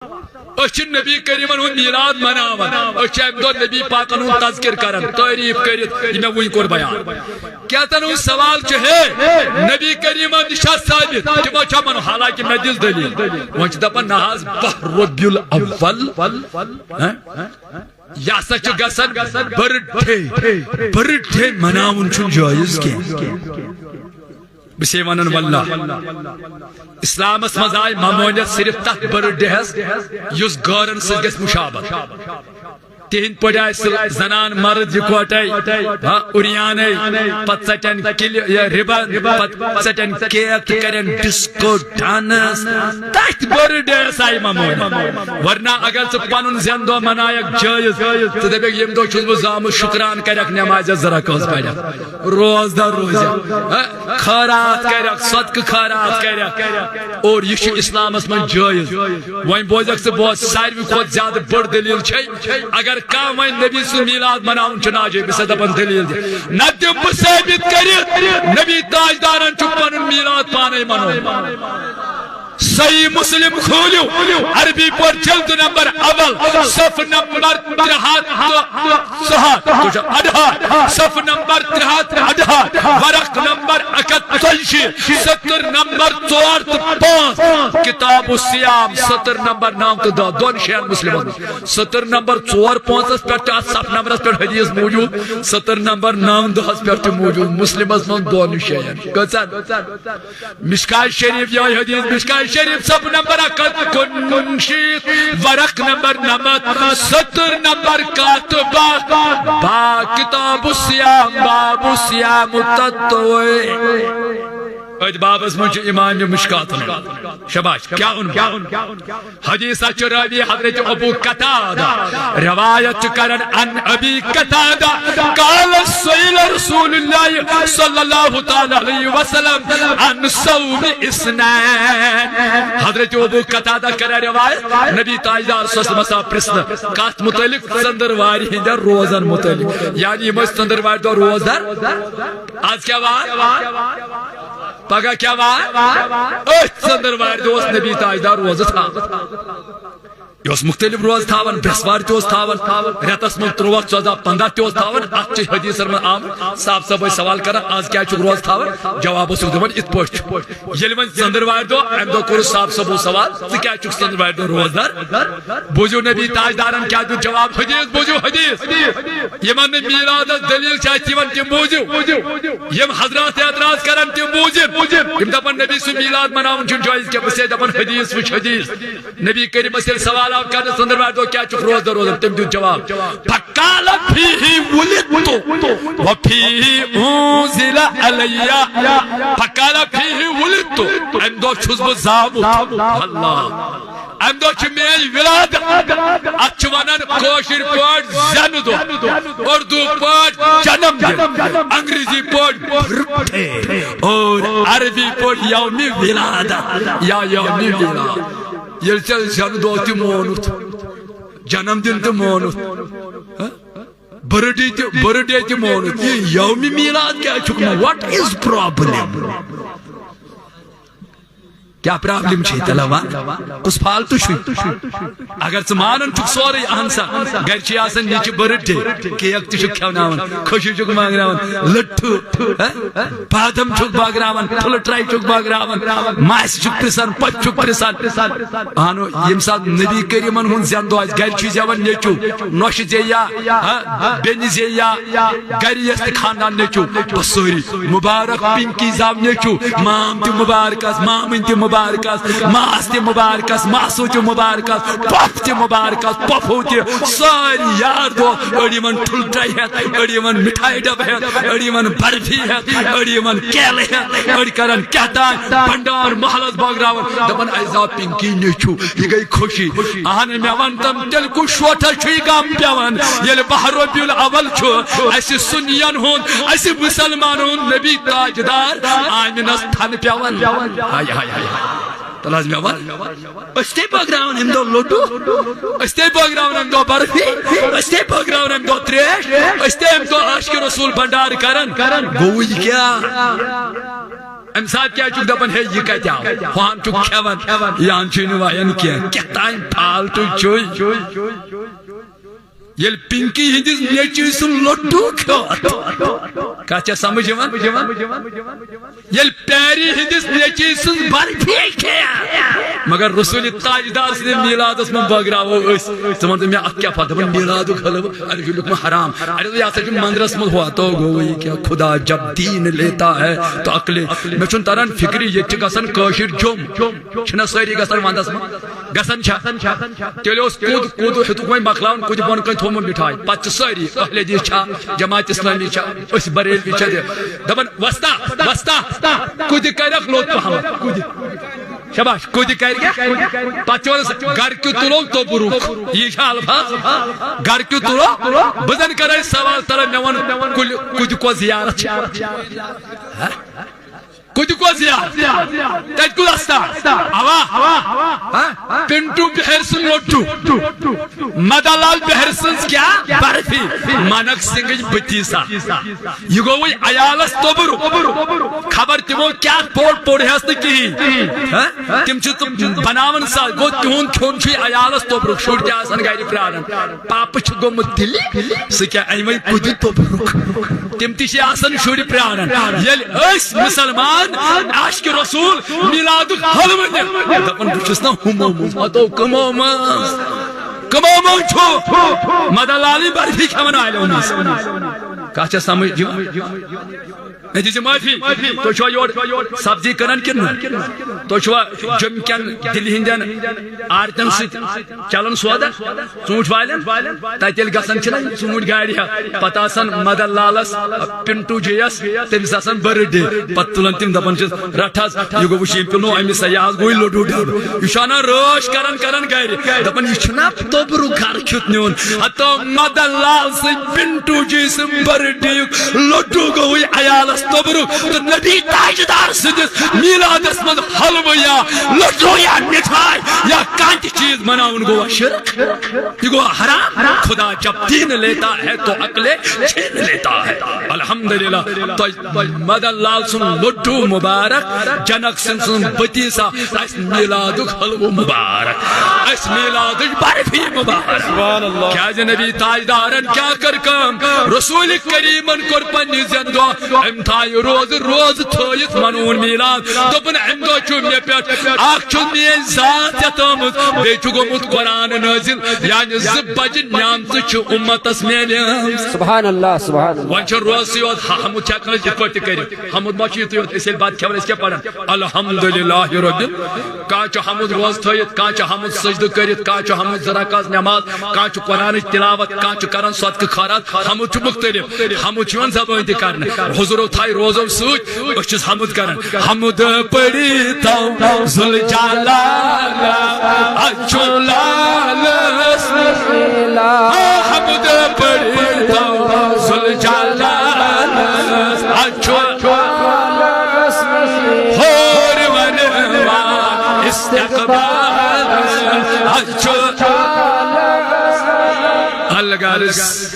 اچھ نبی کریم ہند میلاد مناوان اچھ ام دو نبی پاکن ہند تذکر کرن تعریف کرت یہ میں وہی کور بیان کیا تنو سوال ہے نبی کریم نشا ثابت تمو چھ من حالانکہ میں دل دلیل وچ دپن ناز بحر ربیع الاول یا سچ گسن برتھ ڈے مناون چھ جائز کی بسی ونن واللہ اسلام اس مزائی ممونیت صرف تک برتھ ڈے یس گارن سے گس مشابت تہند پڑھائی زنان مرد یکوٹائی اریانے پت سٹن ربن پت سٹن کیک کرن ڈسکو ڈانس تحت برتھ ڈے سائی ممونیت ورنہ اگر سے پانن زندو منایک جائز تو دبیک یم دو چھز بزام شکران کرک نماز ذرا کس پڑھک روز در روز خیرات کرک صدق خیرات کرک اور یہ اسلام اس من جائز وہیں بوزک سے بہت ساروی خود زیادہ بڑ دلیل چھے اگر کام وہیں نبی سے میلاد مناؤن چناجے بسے دبن دلیل دے ندیم بثابت کرت نبی تاجدارن چپن میلاد پانے منو صحیح مسلم کھولیو عربی پر جلد نمبر اول صف نمبر 63 اڈھا صف نمبر 63 ورق نمبر 41 سطر نمبر 4 5 کتاب السیام سطر نمبر 9 تو 10 دون شیئن مسلم سطر نمبر 4 5 پر صف نمبر پر حدیث موجود سطر نمبر 9 10 پر موجود مسلم اسمان دون شیئن مشکای شریف یا حدیث مشکای شریف سب نمبر کنشیت ورق نمبر 9 سطر نمبر 4 با کتاب السیام باب السیام تطوی اج بابس من امام مشکات شباش کیا ان حدیث راوی حضرت ابو قتادہ روایت کرن عن ابی قتادہ قال سئل رسول اللہ صلی اللہ تعالی علیہ وسلم عن صوم اثنین حضرت ابو قتادہ کرا روایت نبی تاجدار صلی اللہ علیہ وسلم پرسن کات متعلق ژندرواری ہند روزن متعلق یعنی مس ژندرواری دو روزدار آج کیا بات پگہ کیا بات ژندرواری دوس نبی تاجدار روز تھا یہ مختلف روز تھاون برسوار تہ تھاون رتس من 13 14 15 تہ تھاون ات حدیث من عام صاحب صاحب سوال کران آج کیا روز تھاون جواب دپان ات پہ یل ون ژندرواری دہ ام دہ کور صاحب صاحب سوال ژٕ کیا ژندرواری دہ روزدار بوزو نبی تاجدارن کیا دیت جواب حدیث بوزو حدیث یمن میلاد دلیل چاہیے تم بوزو یم حضرات اعتراض کران تم بوزو یم دپان نبی سن میلاد مناون چھ جائز کیا بس دپان حدیث وچ حدیث نبی کریم سے سوال آپ کرنے ژندرواری دہ کیا روز دہ روزن تم دیت جواب فقال فیہ ولدت وفیہ انزل علی فقال فیہ ولدت ام دہ چھس بہ زامت اللہ ام دہ چھ میری ولادت ات چھ ونان کاشر پاٹ زن دہ اردو پاٹ جنم دن انگریزی پاٹ برتھڈے اور عربی پاٹ یوم ولادت یا یوم ولادت یل چل جن دہ تہ مونت جنم دن تہ مونت برتھ ڈے تہ مونت یہ یوم میلاد کیا چھک واٹ از پرابلم کیا پرابلم چھ تلوا کس فالتو چھ اگر ژٕ مانن چھک سورے اہن سا گھر چھ آسان یہ برتھ ڈے کیک تہ چھک کھوناون خوشی چھک مانگراون لٹھو بادم چھک باگراون پھل ٹرائی چھک باگراون ماس چھک پرسان پت چھک پرسان اہنو یم سات نبی کریمن ہن زندو آس گھر چھ زیون نیچو نوش زیا بین زیا گھر یس خاندان نیچو بسوری مبارک پنکی زام نیچو مام تہ مبارکس مامن تہ مبارکس ماس تہ مبارکس ماسو تہ مبارکس پپ تہ مبارکس پپو تہ ساری یار دو اڑی من ٹھل ٹرائی ہت اڑی من مٹھائی ڈب ہت اڑی من برفی ہت اڑی من کیلے ہت اڑی کرن کہتا بنڈار محلس باگراون دپن ایزا پنکی نیچو یہ گئی خوشی اہن مے ون تم دل کو شوٹا چھ گام پیون یل بحر ربیع الاول چھ اس سنین ہون اس مسلمان ہون نبی تاجدار آمنس تھن پیون ہائے ہائے تلازم اول استے باگراون ہم دو لوٹو استے باگراون ہم دو برفی استے باگراون ہم دو تریش استے ہم دو عاشق رسول بندار کرن گوئی کیا ام سات کیا چھ دپن ہے یہ کتہ آو ہان چھ کھیون یان چھ نوائن کی کتان پھالتو چوئی یل پنکی ہندس نیچی سن لٹو کھوت کیا سمجھ یل پیری ہندس نیچی سن برفی کھیا مگر رسول تاجدار سے میلاد اس میں بگراو اس سمجھ میں کیا پتہ میلاد حلو ارے یہ لقمہ حرام ارے یہ سچ مندرس میں ہوا تو گوئی کیا خدا جب دین لیتا ہے تو عقل میں چون تران فکری یہ گسن کاشر جم چھنا ساری گسن وندس میں گسن چھا تیلے اس کود ہتو کوئی مخلاون کود بون کن تھومن بٹھائی پچ ساری اہل حدیث چھا جماعت اسلامی چھا اس بریلوی چھا دبن وستا کود کرک لوت محمد شباش کود کر گیا پچوس گھر کیوں تلو تو بروک یہ الفاظ گھر کیوں تلو بدن کرے سوال تر میون کود کو زیارت کود کو زیارت تج کو رستہ آوا پنٹو بہرسن لوٹو مدلال بہرسن کیا برفی مانک سنگج بتیسا یہ گو وہی عیالس توبرو خبر تمو کیا پوڑ ہست کی تم چھ بناون سا گو تہون کھون چھ عیالس توبرو شور تہ آسان گھر پرارن پاپ چھ گومت دلی س کیا ایوے کود توبرو تم تہ چھ آسان شور پرارن یل اس مسلمان عاشق رسول میلاد حلوہ دپن بچس نا ہمو کمو چھو مدلالی برفی کھون آئلون کیا سمجھ دیجیے معافی تو چھو یور سبزی کرن کن تو چھو جم کن دلی ہندین آرتن ست چلن سودا ژوٗنٛٹھۍ والین تتیل گژھان چھنا ژوٗنٛٹھۍ گاڑی پتہ آسان مدن لالس پنٹو جیس تمس آسان برتھ ڈے پتہ تلان تم دپان چھس رٹ حظ یہ گو وچھ پلو امس سیاح گوئی لڈو ڈب یہ چھانا رٲچھ کران گھر دپان یہ چھنا توبرو گھر کھیوت نیون ہتو مدن لال سی پنٹو جی سم برتھ ڈے لڈو گوئی عیالس توبرو تو نبی تاجدار سدس میلادس من حلوہ یا لڈو یا مٹھائی یا کانٹ چیز مناون گوا شرک یہ گوا حرام خدا جب دین لیتا ہے تو عقل چھین لیتا ہے الحمدللہ تو مدن لال سن لڈو مبارک جنک سن بتیسا اس میلاد حلوہ مبارک اس میلاد برفی مبارک کیا نبی تاجدارن کیا کر کام رسول کریمن کور پنی زندو روز تھویت منون میلاد دپن ام دہ چھ مے پہ اخ مین ذات یتمت بی گومت قرآن نازل یعنی زٕ بجہ نعمت امتس میلے سبحان اللہ سبحان اللہ ون روز یوت حمد ہکن یہ پہ کر حمد ما چھ یوت اس بات کھیون اس کیا پڑھن الحمدللہ رب کان حمد روز تھویت کان حمد سجدہ کرت کان حمد زراکاز نماز کان قرآن تلاوت کان کران صدقہ خیرات حمد چھ مختلف حمد چھ زبان تہ کرن حضور تھائی روزو سوچ بچس حمد کرن حمد پڑی تو ذل جلال اچھو لال حمد پڑی تو ذل جلال اچھو ہور ونوا استقبال اچھو الگارس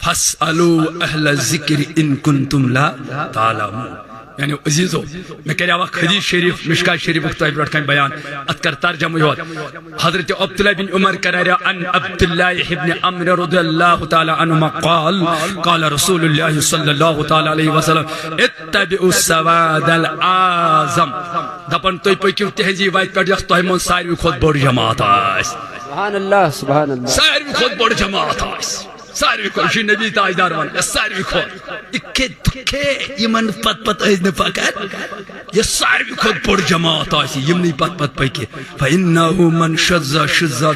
فاسألوا اہل الذکر ان کنتم لا تعلمون یعنی عزیزو میں کہہ رہا حدیث شریف مشکات شریف اختیار برٹ کن بیان اتکر ترجمہ ہوت حضرت عبداللہ بن عمر کرہ رہا ان عبداللہ ابن عمر رضی اللہ تعالی عنہما قال رسول اللہ صلی اللہ تعالی علیہ وسلم اتبعوا السواد العظم دپن توی پکیو تہذیب وائت پہ یس تہ من ساروی کھت بڑ جماعت آس سبحان اللہ سبحان اللہ ساروی کھت بڑ جماعت آس ساروی کھت یہ نبی تاجدار ون ساروی کھت یمن پت پکان یہ ساروی کھت بڑ جماعت یمنی پت پکہ فإنه من شذ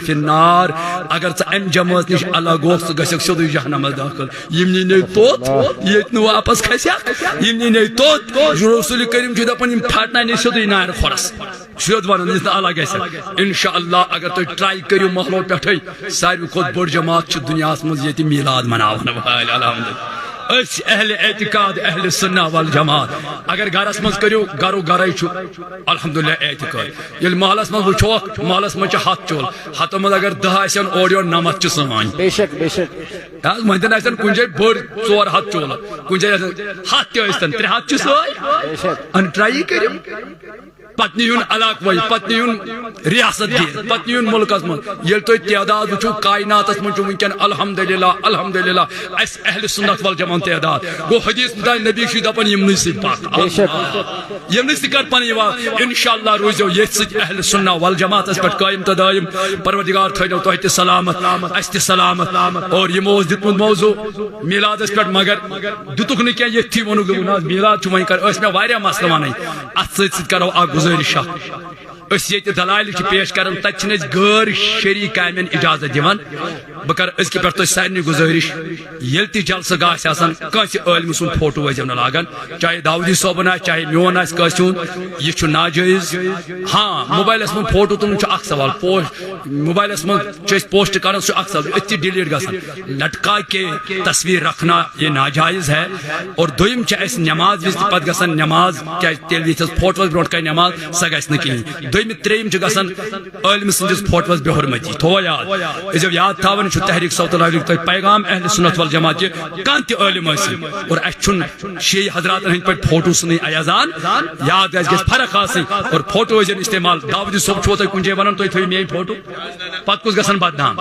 فی النار اگر ام جماعت نش الگ گوک سہ گھک سیودے جہنم داخل یمنی نی توت یہ واپس کھسیا یمنی نی توت رسول کریم چھ دپان یم پھٹنا نی سیودے نار خورس سیود ون الگ گھس انشاءاللہ اگر تھی ٹرائی کرو محلو پہ ساروی کھت بڑ جماعت دنیا من یہ میلاد مناون وال الحمدللہ اس اہل اعتقاد اہل سنہ والجماعت اگر گھرس مز کرو گرو گرے الحمدللہ اعتقاد یل محلس مز وچھو محلس مز ہاتھ چول ہاتھوں مز اگر 10 آسن اور یور نمت سان بے شک بے شک ون آسن کن جائے بڑ 4 ہاتھ چول کن جائے ہاتھ تہ 3 ہاتھ بے شک ان ٹرائی کرو پتہ نیون علاقہ وی پتہ نیون ریاست گیر پتہ نیون ملکس من یل تھی تعداد وچو کائنات من ونکن الحمدللہ الحمدللہ اس اہل سنت والجماعت تعداد گو حدیث بتا نبی چھ دپن یمنی سی پاک یمنی سی کر پن انشاءاللہ روزو یت ست اہل سنہ والجماعت اس پٹ قائم تدائم پروردگار تھنو تہ تہ سلامت اس تہ سلامت اور یمو دتمت موضوع میلاد اس پٹ مگر دتک نہ کیا یتھی ونو گو میلاد چھ وین کر اس میں واریا مسئلہ ونی ات ست کرو گزارش اس یہ دلائل پیش کرن تک غیر شرعی کامین اجازت دیوان بہ کر اس پہ تھی سارے گزارش یل تہ جلسہ گاس کنس عالم سن فوٹو ورزو نا لاگان چاہے داودی صوبن چاہے میون آس یہ ناجائز ہاں موبائلس من فوٹو تلن اخ سوال موبائلس من پوسٹ کران سہ اخ سوال اتھ ڈیلیٹ گھان لٹکا کے تصویر رکھنا یہ ناجائز ہے اور دویم اس نماز وز پتہ گھان نماز کیا تیل یتھس فوٹوس برو کر نماز سہ گھن کہین دویم تریم گھان عالم سندس فوٹوس بے حرمتی تھو یاد اس یاد تھاون تحریک صوت الحق تہ پیغام اہل سنت والجماعت کان تہ عالم ٲسِن اور اس شیعہ حضرات ہند پہ فوٹو سن ایازان یاد گھس فرق آسن اور فوٹو ٲسِن استعمال داودی صوب چھو تہ کن جائے ونان تھی تھو میٲنۍ فوٹو پتہ کس گژھان بدنام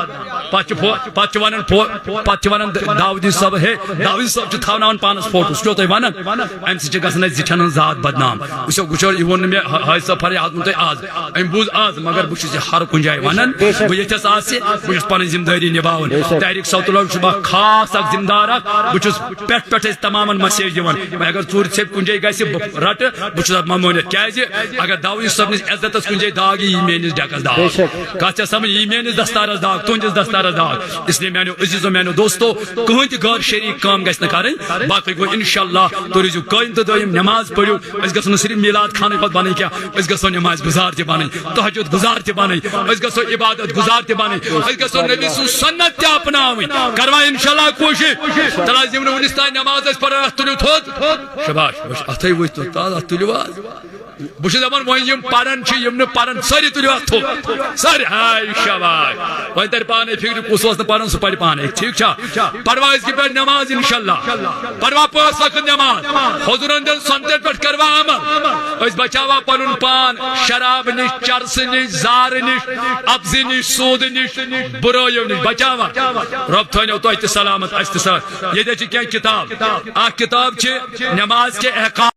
پتہ ونان داودی صوب ہے داودی صوب تھاوناوان پانس فوٹو سہ چھو تہ ونان امہ سۭتۍ چھِ گژھان اسہِ زِٹھٮ۪ن ہٕنٛز ذات بدنام وٕچھو وٕچھو یہ ووٚن نہٕ مےٚ حاج صٲب فریاد ووٚن تۄہہِ آز أمۍ بوٗز آز مگر بہٕ چھُس یہِ ہر کُنہِ جایہِ ونان بہٕ ییٚتھس آسہِ بہٕ چھُس پنٕنۍ ذمہٕ دٲری نباوان تحریک صوت الحق چھُس بہٕ خاص اکھ ذمہٕ دار اکھ بہٕ چھُس پٮ۪ٹھ أسۍ تمامن مسیج دِوان وۄنۍ اگر ژوٗرِ ژھیٚپہِ کُنہِ جایہِ گژھِ بہٕ رٹہٕ بہٕ چھُس اتھ ممٲنِتھ کیازِ اگر داودی صٲبنِس عزتس کُنہِ جایہِ داگ یی میٲنِس ڈیکس داگ کتھ چھےٚ سمجھ یی میٲنِس دستارس داگ تُہنٛدِس دستارس داگ اس لیے میانیو عزیزو میانیو دوستو کٕہٕنۍ تہِ غٲر شرعی کٲم گژھِ نہٕ کرٕنۍ باقٕے گوٚو انشاءاللہ تُہۍ روٗزِو قٲیِم تہٕ دٲیِم نماز پٔرِو أسۍ گژھو نہٕ صرف میلاد خانٕے پتہٕ بنٕنۍ کینٛہہ أسۍ گژھو نماز گُزار تہِ بنٕنۍ تہجد گُزار تہِ بنٕنۍ أسۍ گژھو عبادت گُزار تہِ بنٕنۍ أسۍ گژھو نبی سٕنٛز سنت تہِ اپناوٕنۍ کروا انشاءاللہ کوٗشش تل حظ یِم نہٕ وُنِس تانۍ نماز ٲسۍ پران اتھ تُلِو تھوٚد شباش اتھے ؤتھِو تاز اتھ تُلِو حظ بہٕ چھُس دپان وۄنۍ یِم پران چھِ یِم نہٕ پران سٲری تُلِو اتھ تھوٚد سٲری ہاے شباش وۄنۍ ترِ پانے فکرِ کُس اوس نہٕ پران سُہ پرِ پانے ٹھیٖک چھا پروا أزکہِ پٮ۪ٹھ نماز انشاءاللہ پروا 5 وقت نماز حضورن دِن سنتن پٮ۪ٹھ کروا عمل أسۍ بچاوا پنُن پان شراب نِش چرسہٕ نِش زارٕ نِش افزِ نِش سوٗدٕ نِش بُرٲیو نِش بچاوا رۄب تھٲینو تۄہہِ تہِ سلامت اَسہِ تہِ سۭتۍ ییٚتہِ چھِ کینٛہہ کِتاب اکھ کِتاب چھِ نماز کے احکام